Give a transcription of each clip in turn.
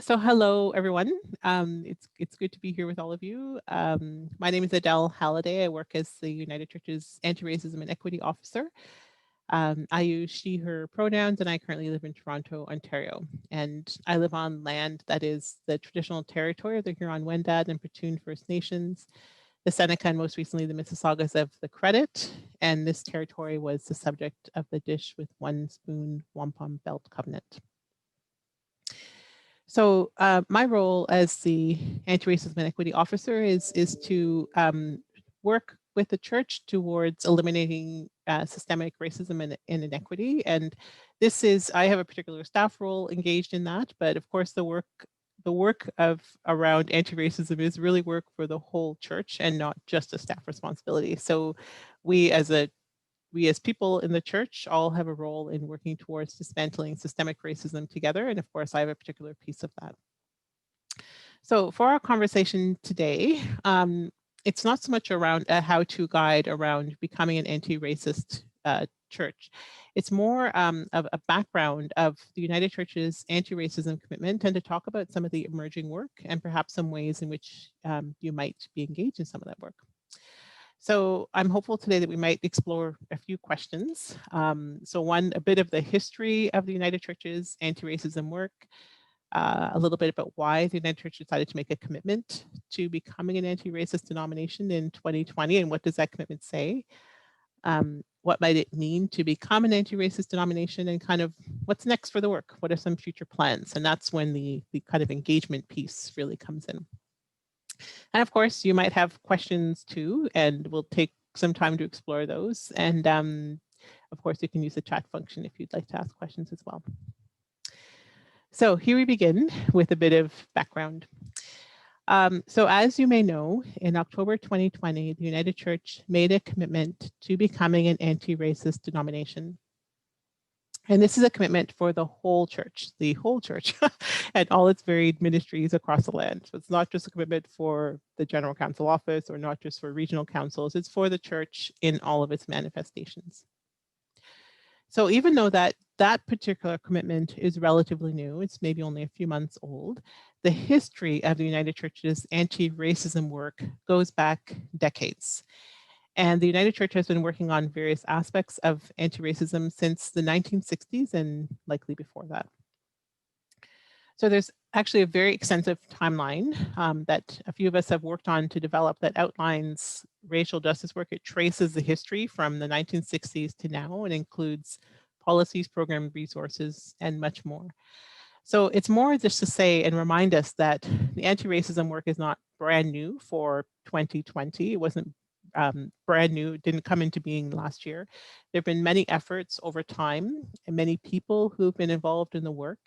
So hello, everyone. It's good to be here with all of you. My name is Adele Halliday. I work as the United Church's Anti-Racism and Equity Officer. I use she, her pronouns, and I currently live in Toronto, Ontario. And I live on land that is the traditional territory of the Huron-Wendat and Petun First Nations, the Seneca, and most recently the Mississaugas of the Credit. And this territory was the subject of the Dish with One Spoon Wampum Belt Covenant. So my role as the Anti-Racism and Equity Officer is to work with the church towards eliminating systemic racism and inequity. And this is, I have a particular staff role engaged in that, but of course the work of around anti-racism is really work for the whole church and not just a staff responsibility. So we as people in the church all have a role in working towards dismantling systemic racism together. And of course, I have a particular piece of that. So for our conversation today, it's not so much around a how-to guide around becoming an anti-racist church. It's more of a background of the United Church's anti-racism commitment and to talk about some of the emerging work and perhaps some ways in which you might be engaged in some of that work. So I'm hopeful today that we might explore a few questions. So one, a bit of the history of the United Church's anti-racism work, a little bit about why the United Church decided to make a commitment to becoming an anti-racist denomination in 2020, and what does that commitment say? What might it mean to become an anti-racist denomination, and kind of what's next for the work? What are some future plans? And that's when the kind of engagement piece really comes in. And of course, you might have questions too, and we'll take some time to explore those. And of course, you can use the chat function if you'd like to ask questions as well. So here we begin with a bit of background. So as you may know, in October 2020, the United Church made a commitment to becoming an anti-racist denomination. And this is a commitment for the whole church, and all its varied ministries across the land. So it's not just a commitment for the General Council office or not just for regional councils, it's for the church in all of its manifestations. So even though that particular commitment is relatively new, it's maybe only a few months old, the history of the United Church's anti-racism work goes back decades. And the United Church has been working on various aspects of anti-racism since the 1960s and likely before that. So there's actually a very extensive timeline that a few of us have worked on to develop that outlines racial justice work. It traces the history from the 1960s to now and includes policies, program resources, and much more. So it's more just to say and remind us that the anti-racism work is not brand new for 2020. It wasn't brand new, it didn't come into being last year. There have been many efforts over time and many people who've been involved in the work.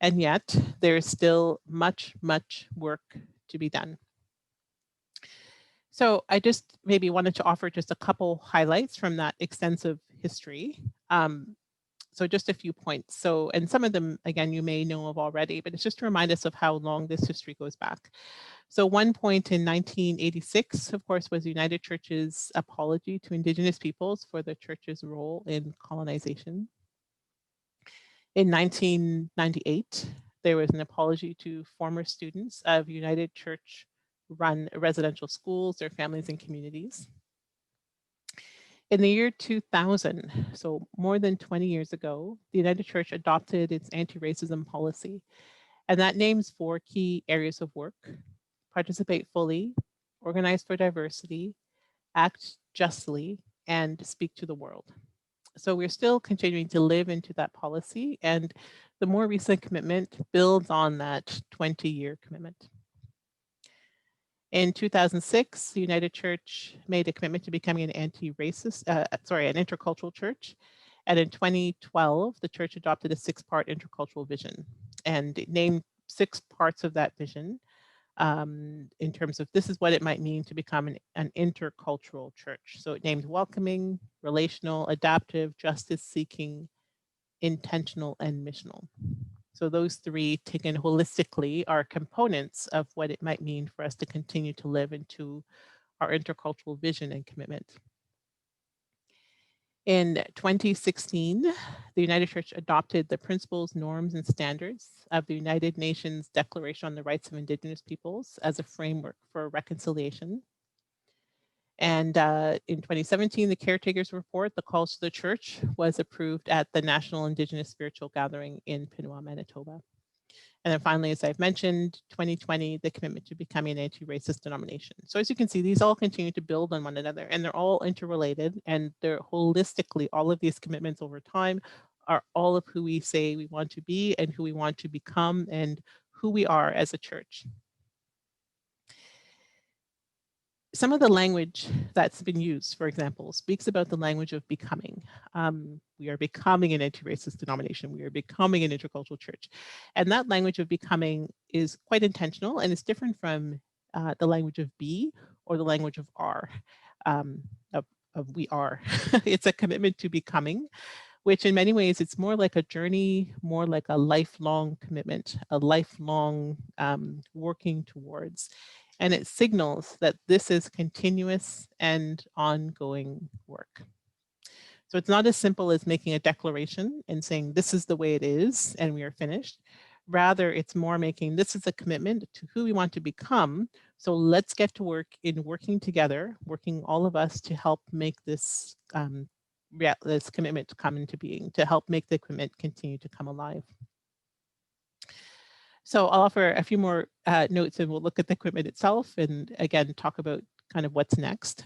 And yet there is still much, much work to be done. So I just maybe wanted to offer just a couple highlights from that extensive history. So just a few points. So, and some of them, again, you may know of already, but it's just to remind us of how long this history goes back. So one point in 1986, of course, was the United Church's apology to Indigenous peoples for the church's role in colonization. In 1998, there was an apology to former students of United Church-run residential schools, their families and communities. In the year 2000, so more than 20 years ago, the United Church adopted its anti-racism policy, and that names 4 key areas of work: participate fully, organize for diversity, act justly, and speak to the world. So we're still continuing to live into that policy, and the more recent commitment builds on that 20-year commitment. In 2006, the United Church made a commitment to becoming an an intercultural church. And in 2012, the church adopted a 6-part intercultural vision, and it named 6 parts of that vision in terms of this is what it might mean to become an intercultural church. So it named welcoming, relational, adaptive, justice-seeking, intentional, and missional. So those 3 taken holistically are components of what it might mean for us to continue to live into our intercultural vision and commitment. In 2016, the United Church adopted the principles, norms, and standards of the United Nations Declaration on the Rights of Indigenous Peoples as a framework for reconciliation. And in 2017, the Caretakers Report, the Calls to the Church, was approved at the National Indigenous Spiritual Gathering in Pinawa, Manitoba. And then finally, as I've mentioned, 2020, the commitment to becoming an anti-racist denomination. So as you can see, these all continue to build on one another, and they're all interrelated, and they're holistically, all of these commitments over time are all of who we say we want to be and who we want to become and who we are as a church. Some of the language that's been used, for example, speaks about the language of becoming. We are becoming an anti-racist denomination. We are becoming an intercultural church. And that language of becoming is quite intentional, and it's different from the language of be or the language of are, of we are. It's a commitment to becoming, which in many ways, it's more like a journey, more like a lifelong commitment, a lifelong working towards. And it signals that this is continuous and ongoing work. So it's not as simple as making a declaration and saying, this is the way it is, and we are finished. Rather, it's more making, this is a commitment to who we want to become. So let's get to work in working together, working all of us to help make this, this commitment to come into being, to help make the commitment continue to come alive. So I'll offer a few more notes, and we'll look at the equipment itself and again, talk about kind of what's next.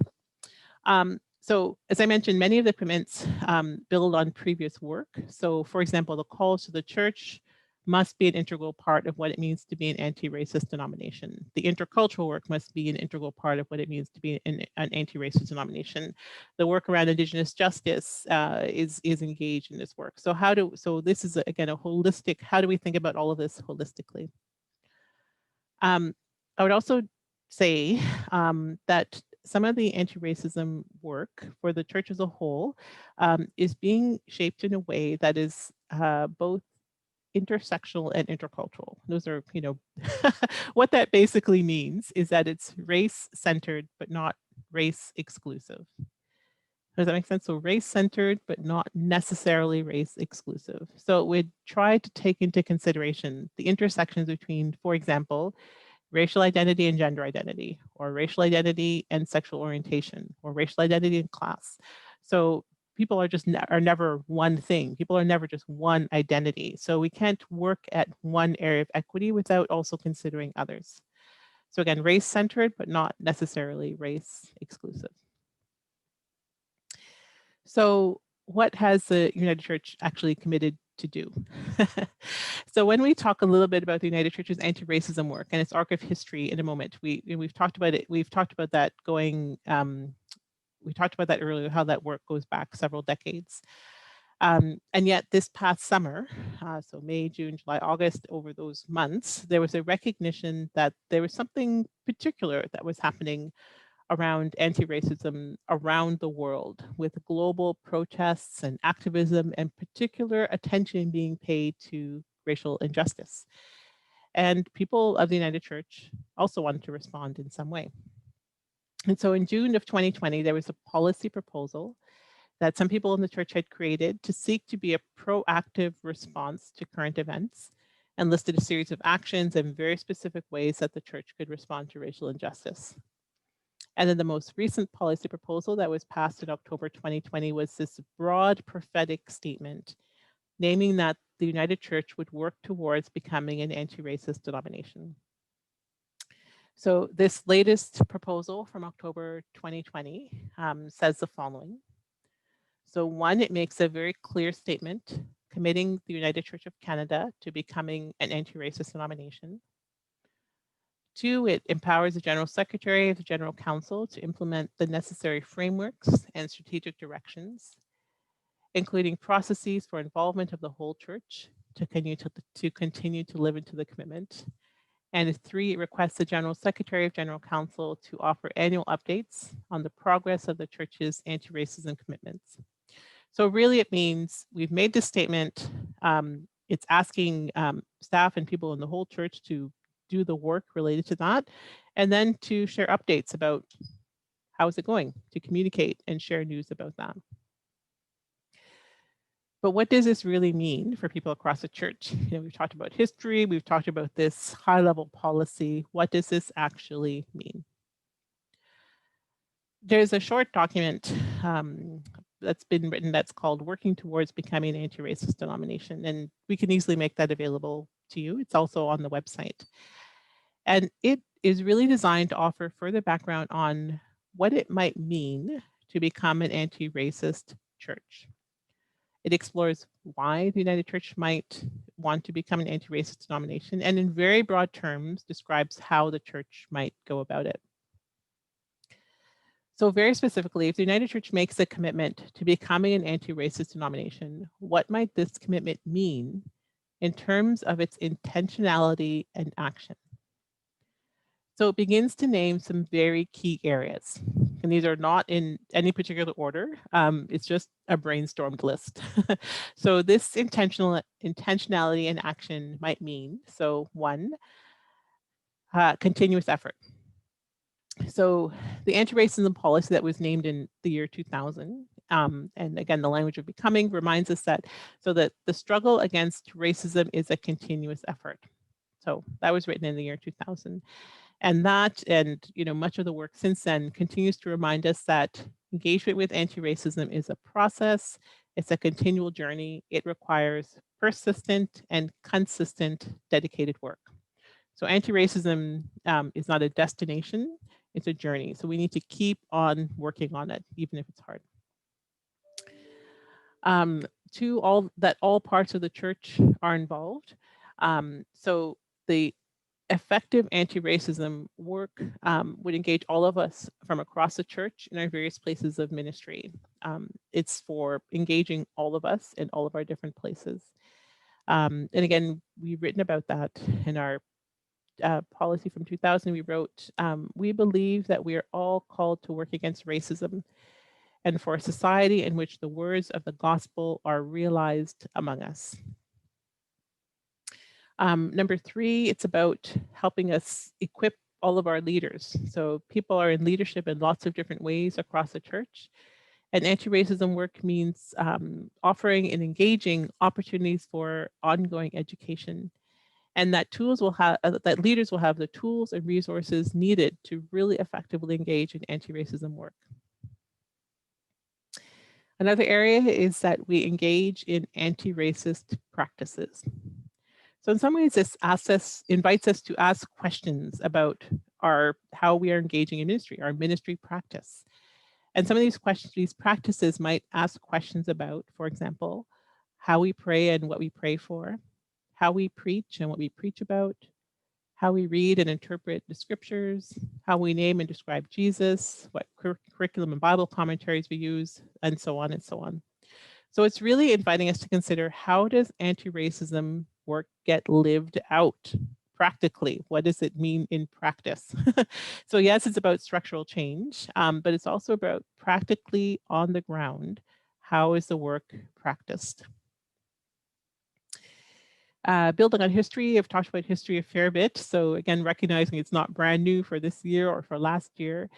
So as I mentioned, many of the commitments build on previous work. So for example, the calls to the church must be an integral part of what it means to be an anti-racist denomination. The intercultural work must be an integral part of what it means to be an anti-racist denomination. The work around Indigenous justice is engaged in this work. So this is again a holistic, how do we think about all of this holistically? I would also say that some of the anti-racism work for the church as a whole is being shaped in a way that is both intersectional and intercultural. Those are, what that basically means is that it's race-centered, but not race-exclusive. Does that make sense? So race-centered, but not necessarily race-exclusive. So it would try to take into consideration the intersections between, for example, racial identity and gender identity, or racial identity and sexual orientation, or racial identity and class. So people are just are never one thing. People are never just one identity. So we can't work at one area of equity without also considering others. So again, race-centered, but not necessarily race-exclusive. So what has the United Church actually committed to do? So when we talk a little bit about the United Church's anti-racism work and its arc of history in a moment, we've talked about it. We've talked about that going. We talked about that earlier, how that work goes back several decades. And yet this past summer, so May, June, July, August, over those months, there was a recognition that there was something particular that was happening around anti-racism around the world, with global protests and activism and particular attention being paid to racial injustice. And people of the United Church also wanted to respond in some way. And so in June of 2020, there was a policy proposal that some people in the church had created to seek to be a proactive response to current events, and listed a series of actions and very specific ways that the church could respond to racial injustice. And then the most recent policy proposal that was passed in October 2020 was this broad prophetic statement, naming that the United Church would work towards becoming an anti-racist denomination. So this latest proposal from October 2020 says the following. So one, it makes a very clear statement committing the United Church of Canada to becoming an anti-racist denomination. Two, it empowers the General Secretary of the General Council to implement the necessary frameworks and strategic directions, including processes for involvement of the whole church to continue to live into the commitment. And three, it requests the General Secretary of General Council to offer annual updates on the progress of the church's anti-racism commitments. So really it means we've made this statement. It's asking staff and people in the whole church to do the work related to that, and then to share updates about how is it going, to communicate and share news about that. But what does this really mean for people across the church? We've talked about history, we've talked about this high-level policy. What does this actually mean? There's a short document that's been written that's called Working Towards Becoming an Anti-Racist Denomination, and we can easily make that available to you. It's also on the website. And it is really designed to offer further background on what it might mean to become an anti-racist church. It explores why the United Church might want to become an anti-racist denomination, and in very broad terms describes how the church might go about it. So very specifically, if the United Church makes a commitment to becoming an anti-racist denomination, what might this commitment mean in terms of its intentionality and action? So it begins to name some very key areas. And these are not in any particular order. It's just a brainstormed list. So this intentionality and action might mean, so one, continuous effort. So the anti-racism policy that was named in the year 2000, and again, the language of becoming reminds us that, so that the struggle against racism is a continuous effort. So that was written in the year 2000. And that, and much of the work since then continues to remind us that engagement with anti-racism is a process, it's a continual journey, it requires persistent and consistent dedicated work. So anti-racism is not a destination, it's a journey. So we need to keep on working on it, even if it's hard. All parts of the church are involved. So the effective anti-racism work would engage all of us from across the church in our various places of ministry. It's for engaging all of us in all of our different places. And again, we've written about that in our policy from 2000. We wrote, we believe that we are all called to work against racism and for a society in which the words of the gospel are realized among us. Number three, it's about helping us equip all of our leaders. So people are in leadership in lots of different ways across the church. And anti-racism work means offering and engaging opportunities for ongoing education, and that that leaders will have the tools and resources needed to really effectively engage in anti-racism work. Another area is that we engage in anti-racist practices. So in some ways, this invites us to ask questions about how we are engaging in ministry, our ministry practice. And some of these practices might ask questions about, for example, how we pray and what we pray for, how we preach and what we preach about, how we read and interpret the scriptures, how we name and describe Jesus, what curriculum and Bible commentaries we use, and so on and so on. So it's really inviting us to consider, how does anti-racism work get lived out practically? What does it mean in practice? So yes, it's about structural change, but it's also about practically on the ground, how is the work practiced? Building on history, I've talked about history a fair bit. So again, recognizing it's not brand new for this year or for last year.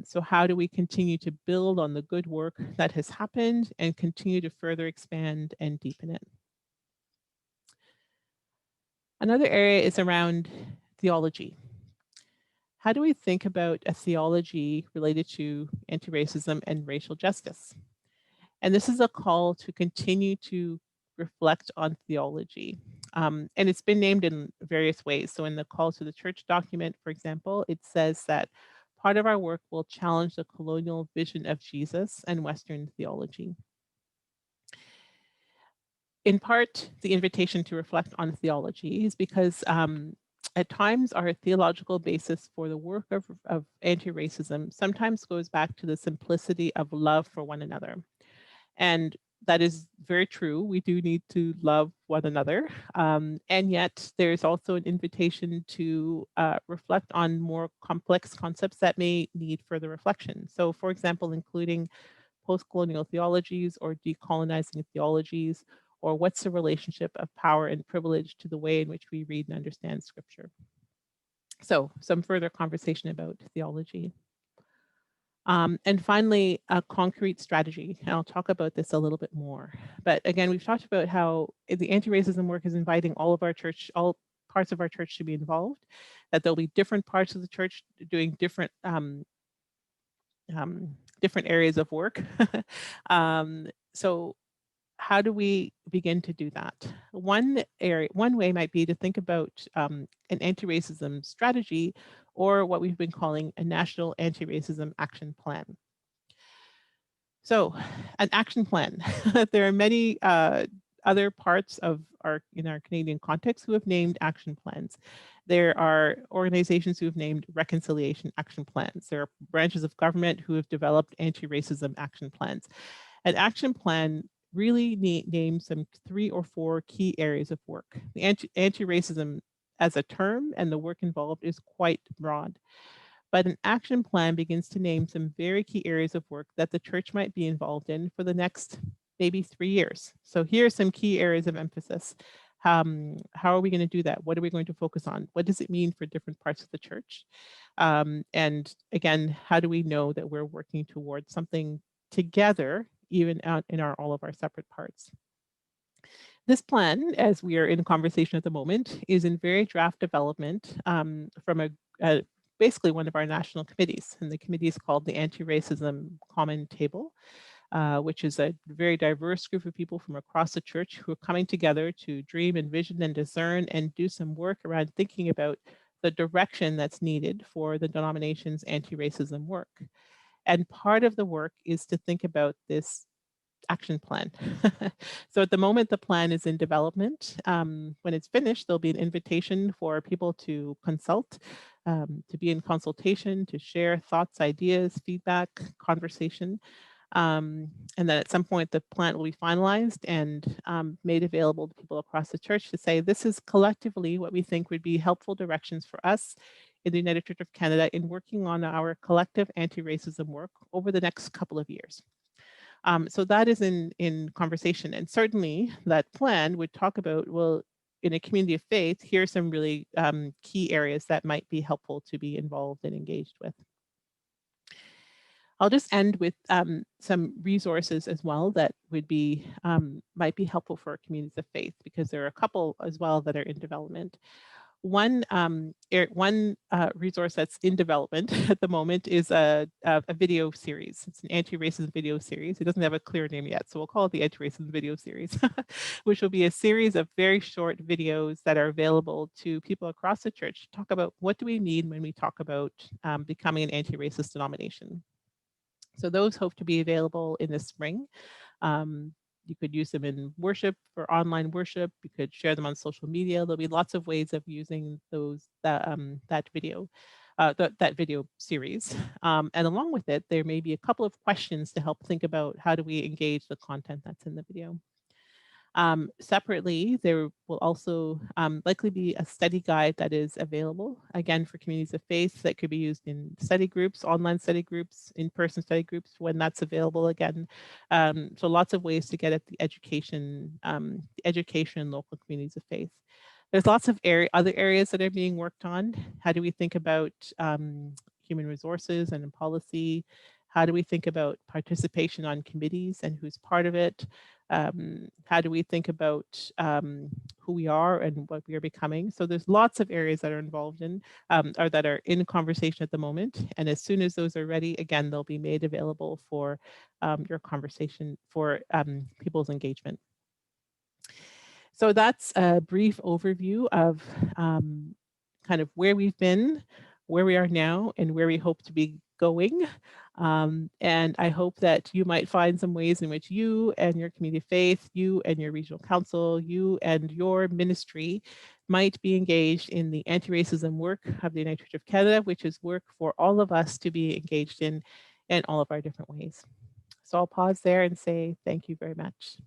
So how do we continue to build on the good work that has happened and continue to further expand and deepen it? Another area is around theology. How do we think about a theology related to anti-racism and racial justice? And this is a call to continue to reflect on theology. And it's been named in various ways. So in the Call to the Church document, for example, it says that part of our work will challenge the colonial vision of Jesus and Western theology. In part, the invitation to reflect on theology is because at times our theological basis for the work of anti-racism sometimes goes back to the simplicity of love for one another. And that is very true. We do need to love one another. And yet there's also an invitation to reflect on more complex concepts that may need further reflection. So for example, including post-colonial theologies or decolonizing theologies, or what's the relationship of power and privilege to the way in which we read and understand scripture. So some further conversation about theology. And finally, a concrete strategy. And I'll talk about this a little bit more. But again, we've talked about how the anti-racism work is inviting all of our church, all parts of our church to be involved, that there'll be different parts of the church doing different areas of work. So how do we begin to do that? One way might be to think about an anti-racism strategy, or what we've been calling a national anti-racism action plan. So, an action plan. There are many other parts of in our Canadian context who have named action plans. There are organizations who have named reconciliation action plans. There are branches of government who have developed anti-racism action plans. An action plan really names some 3 or 4 key areas of work. The anti-racism as a term and the work involved is quite broad. But an action plan begins to name some very key areas of work that the church might be involved in for the next maybe 3 years. So here are some key areas of emphasis. How are we going to do that? What are we going to focus on? What does it mean for different parts of the church? And again, how do we know that we're working towards something together, even out in all of our separate parts? This plan, as we are in conversation at the moment, is in very draft development from basically one of our national committees, and the committee is called the Anti-Racism Common Table, which is a very diverse group of people from across the church who are coming together to dream, envision, and discern, and do some work around thinking about the direction that's needed for the denomination's anti-racism work. And part of the work is to think about this action plan. So at the moment, the plan is in development. When it's finished, there'll be an invitation for people to consult, to be in consultation, to share thoughts, ideas, feedback, conversation. And then at some point, the plan will be finalized and made available to people across the church to say, this is collectively what we think would be helpful directions for us in the United Church of Canada in working on our collective anti-racism work over the next couple of years. So that is in conversation, and certainly that plan would talk about, well, in a community of faith, here are some really key areas that might be helpful to be involved and engaged with. I'll just end with some resources as well that would be might be helpful for communities of faith, because there are a couple as well that are in development. One resource that's in development at the moment is a video series. It's an anti-racism video series. It doesn't have a clear name yet, so we'll call it the anti-racism video series, which will be a series of very short videos that are available to people across the church to talk about what do we mean when we talk about becoming an anti-racist denomination. So those hope to be available in the spring. You could use them in worship, for online worship. You could share them on social media. There'll be lots of ways of using that video series. And along with it, there may be a couple of questions to help think about how do we engage the content that's in the video. Separately, there will also likely be a study guide that is available, again, for communities of faith, that could be used in study groups, online study groups, in-person study groups when that's available again. So lots of ways to get at the education in local communities of faith. There's lots of other areas that are being worked on. How do we think about human resources and in policy? How do we think about participation on committees and who's part of it? How do we think about who we are and what we are becoming? So there's lots of areas that are involved in or that are in conversation at the moment. And as soon as those are ready, again, they'll be made available for your conversation, for people's engagement. So that's a brief overview of kind of where we've been, where we are now, and where we hope to be going. And I hope that you might find some ways in which you and your community of faith, you and your regional council, you and your ministry might be engaged in the anti-racism work of the United Church of Canada, which is work for all of us to be engaged in all of our different ways. So I'll pause there and say thank you very much.